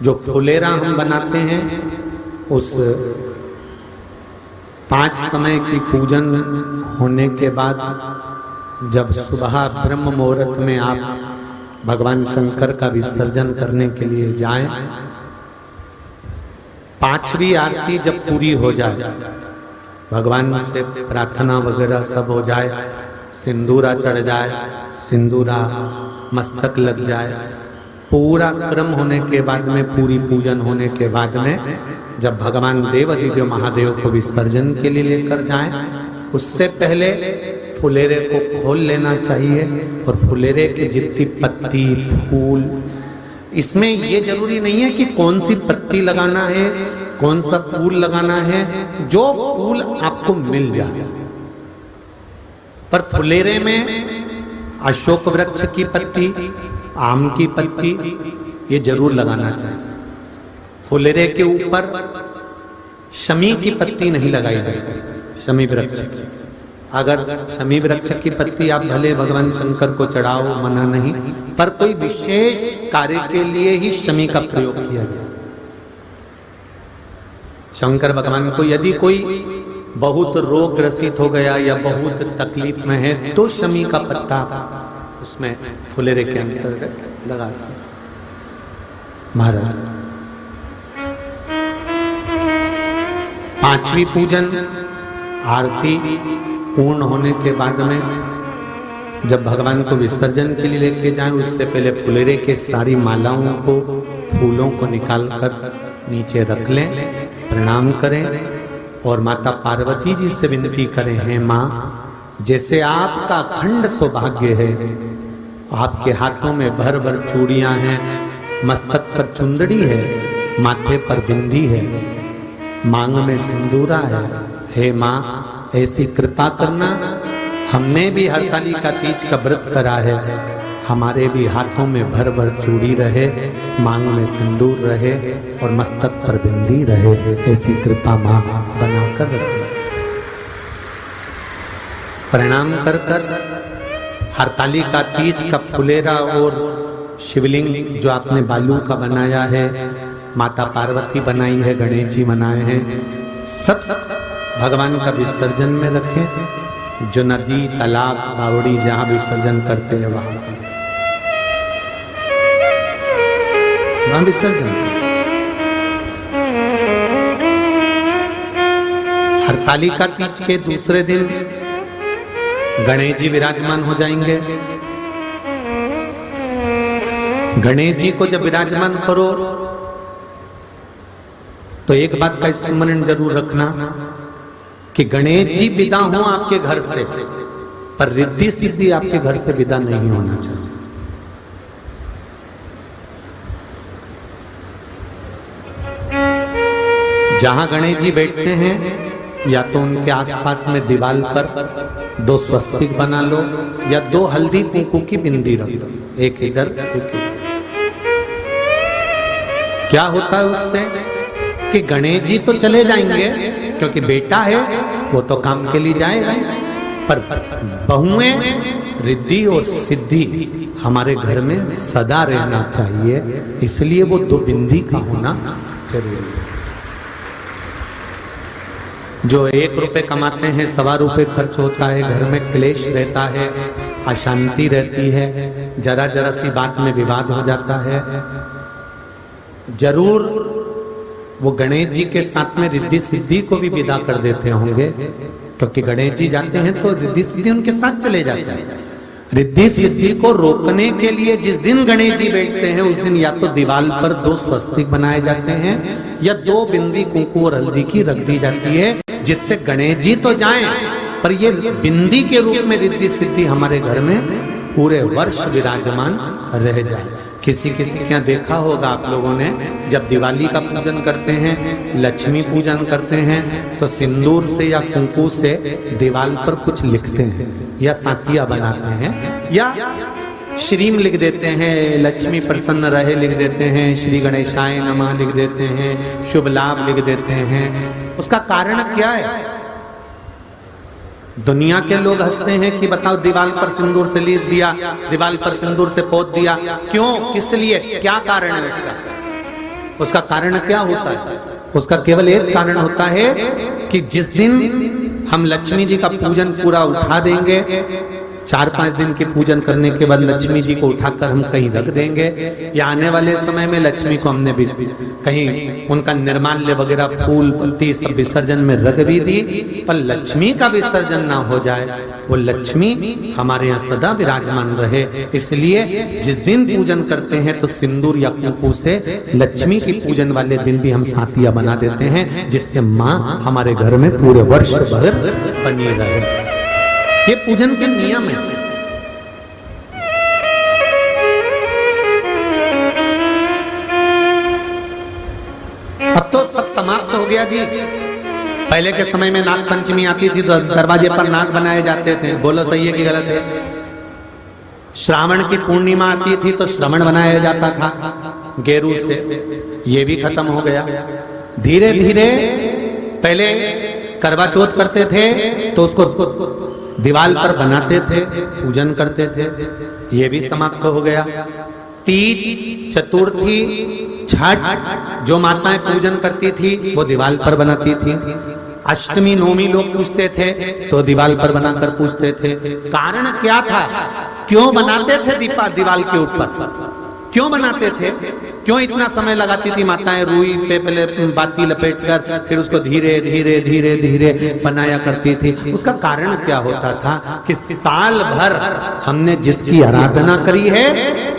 जो फुलेरा हम बनाते हैं उस 5 समय की पूजन होने के बाद जब सुबह ब्रह्म मुहूर्त में आप भगवान शंकर का विसर्जन करने के लिए जाएं, 5वीं आरती जब पूरी हो जाए, भगवान से प्रार्थना वगैरह सब हो जाए, सिंदूरा चढ़ जाए, सिंदूरा मस्तक लग जाए, पूरा क्रम होने के बाद में, पूरी पूजन होने के बाद में जब भगवान देवाधिदेव महादेव को विसर्जन के लिए लेकर जाएं, उससे पहले फुलेरे को खोल लेना चाहिए। और फुलेरे के जितनी पत्ती फूल, इसमें ये जरूरी नहीं है कि कौन सी पत्ती लगाना है, कौन सा फूल लगाना है, जो फूल आपको मिल जाए। पर फुलेरे में अशोक वृक्ष की पत्ती, आम की पत्ती ये जरूर लगाना चाहिए। फुलेरे के ऊपर शमी की पत्ती नहीं लगाई जाएगी। शमी वृक्ष, अगर शमी वृक्ष की पत्ती आप भले भगवान शंकर को चढ़ाओ, मना नहीं, पर कोई विशेष कार्य के लिए ही शमी का प्रयोग किया गया। शंकर भगवान को यदि कोई बहुत रोग ग्रसित हो गया या बहुत तकलीफ में है तो शमी का पत्ता उसमें फुलेरे के अंतर्गत लगा सकते। महाराज 5वीं पूजन आरती पूर्ण होने के बाद में जब भगवान को विसर्जन के लिए लेके जाएं, उससे पहले फुलेरे के सारी मालाओं को, फूलों को निकाल कर नीचे रख लें, प्रणाम करें और माता पार्वती जी से विनती करें, हैं माँ, जैसे आपका अखंड सौभाग्य है, आपके हाथों में भर भर चूड़ियां हैं, मस्तक पर चुंदड़ी है, माथे पर बिंदी है, मांग में सिंदूरा है, हे माँ ऐसी कृपा करना। हमने भी हरतालिका तीज का व्रत करा है, हमारे भी हाथों में भर भर चूड़ी रहे, मांग में सिंदूर रहे और मस्तक पर बिंदी रहे, ऐसी कृपा माँ बनाकर रखे। प्रणाम कर कर हरतालिका तीज का फुलेरा और शिवलिंग जो आपने बालू का बनाया है, माता पार्वती बनाई है, गणेश जी बनाए हैं, सब भगवान का विसर्जन में रखें। जो नदी, तालाब, बावड़ी जहां विसर्जन करते हैं वहां विसर्जन करें। हरतालिका तीज के दूसरे दिन गणेश जी विराजमान हो जाएंगे। गणेश जी को जब विराजमान करो तो एक बात का स्मरण जरूर रखना कि गणेश जी विदा हो आपके घर से, पर रिद्धि सिद्धि आपके घर से विदा नहीं होना चाहिए। जहां गणेश जी बैठते हैं या तो उनके आसपास में दीवार पर 2 स्वस्तिक बना लो या 2 हल्दी कुंकू की बिंदी रख दो, एक इधर एक इधर। क्या होता है उससे कि गणेश जी तो चले जाएंगे क्योंकि बेटा है वो तो काम के लिए जाएगा, पर बहुएं रिद्धि और सिद्धि हमारे घर में सदा रहना चाहिए, इसलिए वो 2 बिंदी का होना जरूरी है। जो 1 रुपए कमाते हैं 1.25 रुपए खर्च होता है, घर में क्लेश रहता है, अशांति रहती है, जरा जरा सी बात में विवाद हो जाता है। जरूर वो गणेश जी के साथ में रिद्धि सिद्धि को भी विदा कर देते होंगे, क्योंकि गणेश जी जाते हैं तो रिद्धि सिद्धि उनके साथ चले जाते हैं। रिद्धि सिद्धि को रोकने के लिए जिस दिन गणेश जी बैठते हैं उस दिन या तो दीवार पर 2 स्वस्तिक बनाए जाते हैं या 2 बिंदी कुंकू और हल्दी की रख दी जाती है, जिससे गणेश जी तो जाएं पर ये बिंदी के रूप में रिद्धि सिद्धि हमारे घर में पूरे वर्ष विराजमान रह जाए। किसी किसी के यहाँ देखा होगा आप लोगों ने, जब दिवाली का पूजन करते हैं, लक्ष्मी पूजन करते हैं, तो सिंदूर से या कुंकू से दीवार पर कुछ लिखते हैं या सातिया बनाते हैं या श्रीम लिख देते हैं, लक्ष्मी प्रसन्न रहे लिख देते हैं, श्री गणेशाय नमः लिख देते हैं, शुभ लाभ लिख देते हैं। उसका कारण क्या है? दुनिया के लोग हंसते हैं कि बताओ दीवार पर सिंदूर से लिख दिया, दीवार पर सिंदूर से पोत दिया, क्यों, किस लिए, क्या कारण है उसका? उसका कारण क्या होता है? उसका केवल एक कारण होता है कि जिस दिन हम लक्ष्मी जी का पूजन पूरा उठा देंगे, 4-5 दिन के पूजन करने के बाद लक्ष्मी जी को उठाकर हम कहीं रख देंगे, या आने वाले समय में लक्ष्मी को हमने कहीं उनका निर्माल्य वगैरह फूल पत्ती सब विसर्जन में रख भी दी, पर लक्ष्मी का विसर्जन ना हो जाए, वो लक्ष्मी हमारे यहाँ सदा विराजमान रहे। इसलिए जिस दिन पूजन करते हैं तो सिंदूर या कुंकू से लक्ष्मी की पूजन वाले दिन भी हम सातिया बना देते हैं, जिससे माँ हमारे घर में पूरे वर्ष भर बनी रहे। ये पूजन के नियम है। अब तो सब समाप्त हो गया जी। पहले के समय में नाग पंचमी आती थी तो दरवाजे पर नाग बनाए जाते थे। बोलो सही है कि गलत है? श्रावण की पूर्णिमा आती थी तो श्रवण बनाया जाता था गेरू से। ये भी खत्म हो गया। धीरे धीरे पहले करवा चौथ करते थे तो उसको दीवाल पर बनाते थे, पूजन करते थे, ये भी समाप्त हो गया। तीज, चतुर्थी, छठ जो माताएं पूजन करती थी वो दीवाल पर बनाती थी। अष्टमी नवमी लोग पूजते थे तो दीवाल पर बनाकर पूजते थे। कारण क्या था? क्यों बनाते थे दीवाल के ऊपर? क्यों बनाते थे? क्यों इतना समय लगाती थी माताएं रुई पे पहले बाती लपेटकर फिर उसको धीरे धीरे धीरे धीरे बनाया करती थी? उसका कारण क्या होता था कि साल भर हमने जिसकी आराधना करी है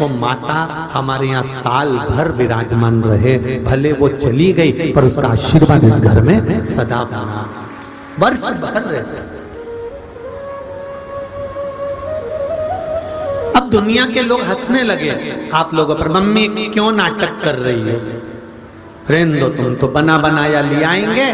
वो माता हमारे यहाँ साल भर विराजमान रहे। भले वो चली गई पर उसका आशीर्वाद इस घर में सदा बना, वर्ष भर रहे। अब दुनिया के लोग हंसने लगे आप लोगों पर, मम्मी क्यों नाटक कर रही हो? रहने दो, तुम तो बना बनाया ले आएंगे।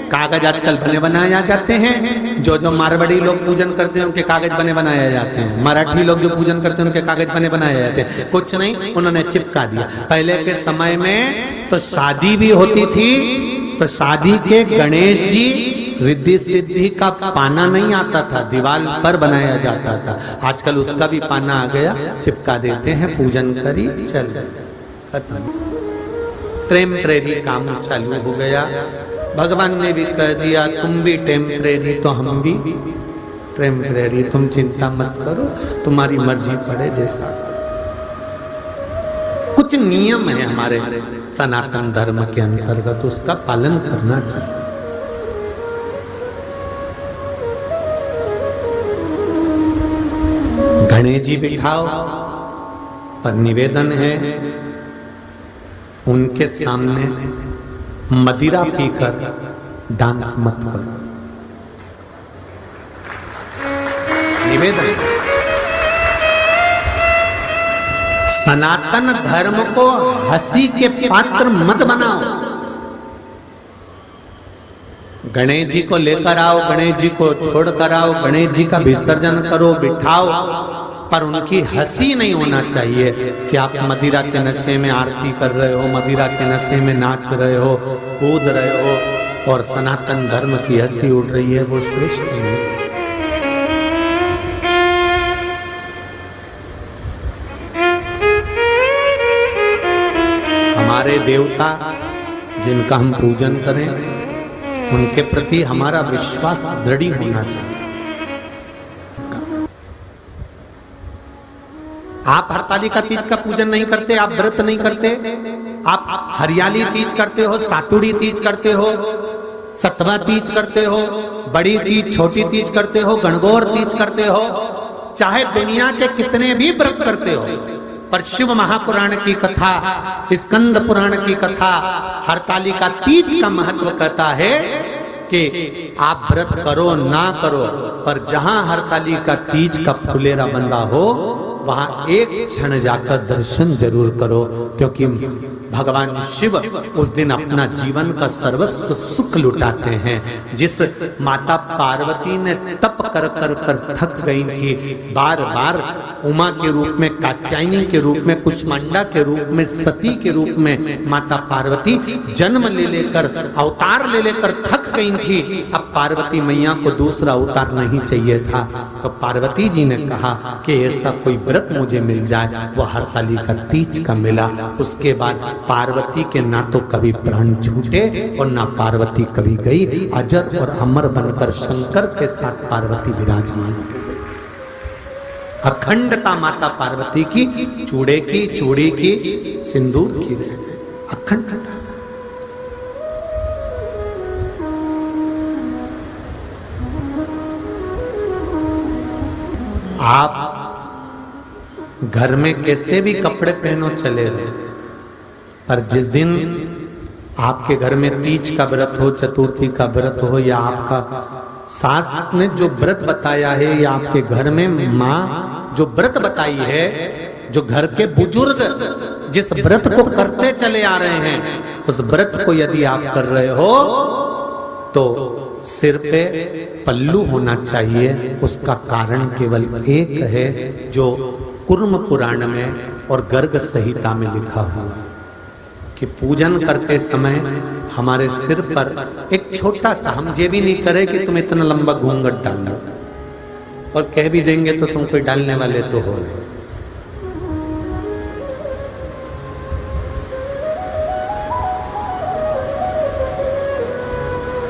कागज आजकल बने बनाया जाते हैं। जो मारवाड़ी लोग पूजन करते हैं उनके कागज बने बनाए जाते हैं। मराठी लोग जो पूजन करते हैं उनके कागज बने बनाए जाते हैं। कुछ नहीं, उन्होंने चिपका दिया। पहले के समय में तो शादी भी होती थी तो शादी के गणेश जी रिद्धि सिद्धि का पाना नहीं आता था, दीवार पर बनाया जाता था। आजकल उसका भी पाना आ गया, चिपका देते हैं, पूजन करी चल खत्म। टेम्परेरी काम चालू हो गया। भगवान ने भी कह दिया तुम भी टेम्परेरी तो हम भी टेम्परेरी, तुम चिंता मत करो, तुम्हारी मर्जी पड़े जैसा। कुछ नियम है हमारे सनातन धर्म के अंतर्गत, उसका पालन करना चाहिए। गणेश जी बिठाओ, पर निवेदन है उनके सामने मदिरा पीकर डांस मत करो। निवेदन, सनातन धर्म को हंसी के पात्र मत बनाओ। गणेश जी को लेकर आओ, गणेश जी को छोड़कर आओ, गणेश जी का विसर्जन करो, बिठाओ, पर उनकी हंसी नहीं होना चाहिए कि आप मदिरा के नशे में आरती कर रहे हो, मदिरा के नशे में नाच रहे हो, कूद रहे हो और सनातन धर्म की हंसी उड़ रही है, वो श्रेष्ठ नहीं। हमारे देवता जिनका हम पूजन करें उनके प्रति हमारा विश्वास दृढ़ होना चाहिए। आप हरतालिका तीज का पूजन नहीं करते, आप व्रत नहीं करते, आप हरियाली तीज करते हो, सातुड़ी तीज करते हो, सतवा तीज करते हो, बड़ी तीज छोटी तीज करते हो, गणगौर तीज करते हो, चाहे दुनिया के कितने भी व्रत करते हो, पर शिव महापुराण की कथा, स्कंद पुराण की कथा, हरतालिका तीज का महत्व कहता है कि आप व्रत करो ना करो, पर जहां हरतालिका तीज का फुलेरा बंधा हो वहां एक क्षण जाकर दर्शन जरूर करो, क्योंकि भगवान शिव उस दिन अपना जीवन का सर्वस्व सुख लुटाते हैं। जिस माता पार्वती ने तप कर कर कर थक गई थी, बार बार उमा के रूप में, कात्यायनी के रूप में, कुष्मांडा के रूप में, सती के रूप में माता पार्वती जन्म ले लेकर, अवतार ले लेकर थक गई थी। अब पार्वती मैया को दूसरा अवतार नहीं चाहिए था। तो पार्वती जी ने कहा कि ऐसा कोई व्रत मुझे मिल जाए, वो हरतालिका तीज का मिला। उसके बाद पार्वती के ना तो कभी प्राण छूटे और ना पार्वती कभी गई, अजर और अमर बनकर शंकर के साथ पार्वती विराजमान। अखंडता माता पार्वती की, चूड़े की, चूड़ी की, सिंदूर की रहे, अखंडता। आप घर में कैसे भी कपड़े पहनो चले रहे, पर जिस दिन आपके घर में तीज का व्रत हो, चतुर्थी का व्रत हो, या आपका सास ने जो व्रत बताया है, या आपके घर में माँ जो व्रत बताई है, जो घर के बुजुर्ग जिस व्रत को करते चले आ रहे हैं, उस व्रत को यदि आप कर रहे हो तो सिर पे पल्लू होना चाहिए। उसका कारण केवल एक है, जो कुर्म पुराण में और गर्ग संहिता में लिखा हुआ कि पूजन करते समय हमारे सिर पर एक छोटा सा, हम ये भी नहीं करे कि तुम इतना लंबा घूंघट डाल लो, और कह भी देंगे तो तुम कोई डालने वाले तो हो नहीं।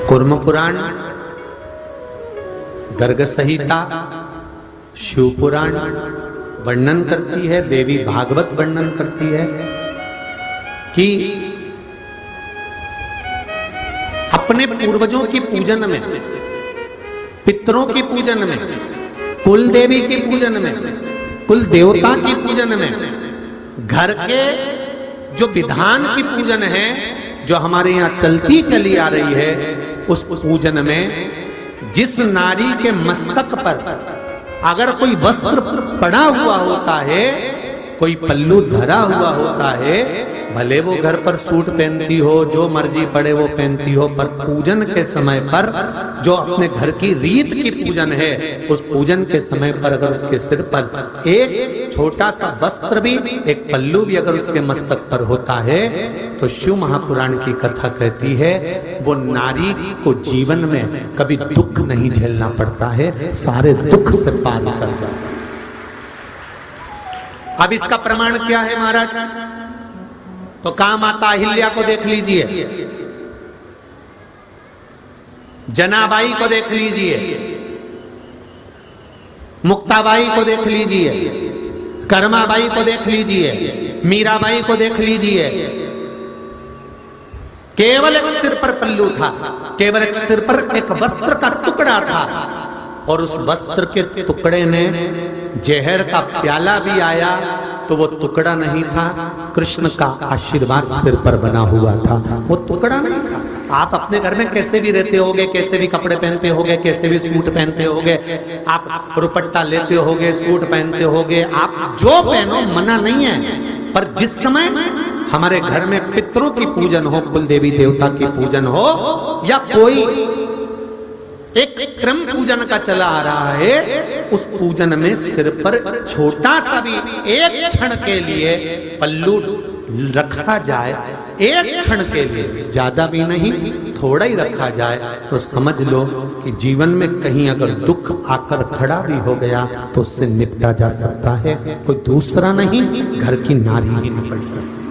कुर्म पुराण, गर्ग संहिता, शिव पुराण वर्णन करती है, देवी भागवत वर्णन करती है कि अपने पूर्वजों की पूजन में, पितरों की पूजन में, कुल देवी की पूजन में, कुल देवता की पूजन में, घर के जो विधान की पूजन है, जो हमारे यहाँ चलती चली आ रही है, उस पूजन में जिस नारी के मस्तक पर अगर कोई वस्त्र पड़ा हुआ होता है, कोई पल्लू धरा हुआ होता है, भले वो घर पर सूट पहनती हो, जो मर्जी पड़े वो पहनती हो, पर पूजन के समय पर जो अपने घर की रीत की पूजन है, उस पूजन के समय पर अगर उसके सिर पर एक छोटा सा वस्त्र भी, एक पल्लू भी अगर उसके मस्तक पर होता है, तो शिव महापुराण की कथा कहती है वो नारी को जीवन में कभी दुख नहीं झेलना पड़ता है, सारे दुख से पार कर जाता है। अब इसका प्रमाण क्या है महाराज? तो कहा माता अहिल्या को देख लीजिए, जनाबाई को देख लीजिए, मुक्ताबाई को देख लीजिए, कर्माबाई को देख लीजिए, मीराबाई को देख लीजिए। केवल एक सिर पर पल्लू था, केवल एक सिर पर एक वस्त्र का टुकड़ा था, और उस वस्त्र के टुकड़े ने जहर का प्याला भी आया तो वो टुकड़ा नहीं था, कृष्ण का आशीर्वाद सिर पर बना हुआ था, वो टुकड़ा नहीं था। आप अपने घर में कैसे भी रहते होगे, कैसे भी कपड़े पहनते होगे, कैसे भी सूट पहनते होगे, आप दुपट्टा लेते होगे, सूट पहनते होगे, आप जो पहनो मना नहीं है, पर जिस समय हमारे घर में पितरों की पूजन हो, कुल देवी देवता की पूजन हो, या कोई एक क्रम पूजन का चला आ रहा है, उस पूजन में सिर पर छोटा सा भी एक क्षण के लिए पल्लू रखा जाए, एक क्षण के लिए, ज्यादा भी नहीं, थोड़ा ही रखा जाए, तो समझ लो कि जीवन में कहीं अगर दुख आकर खड़ा भी हो गया तो उससे निपटा जा सकता है। कोई दूसरा नहीं, घर की नारी ही निपट सकती।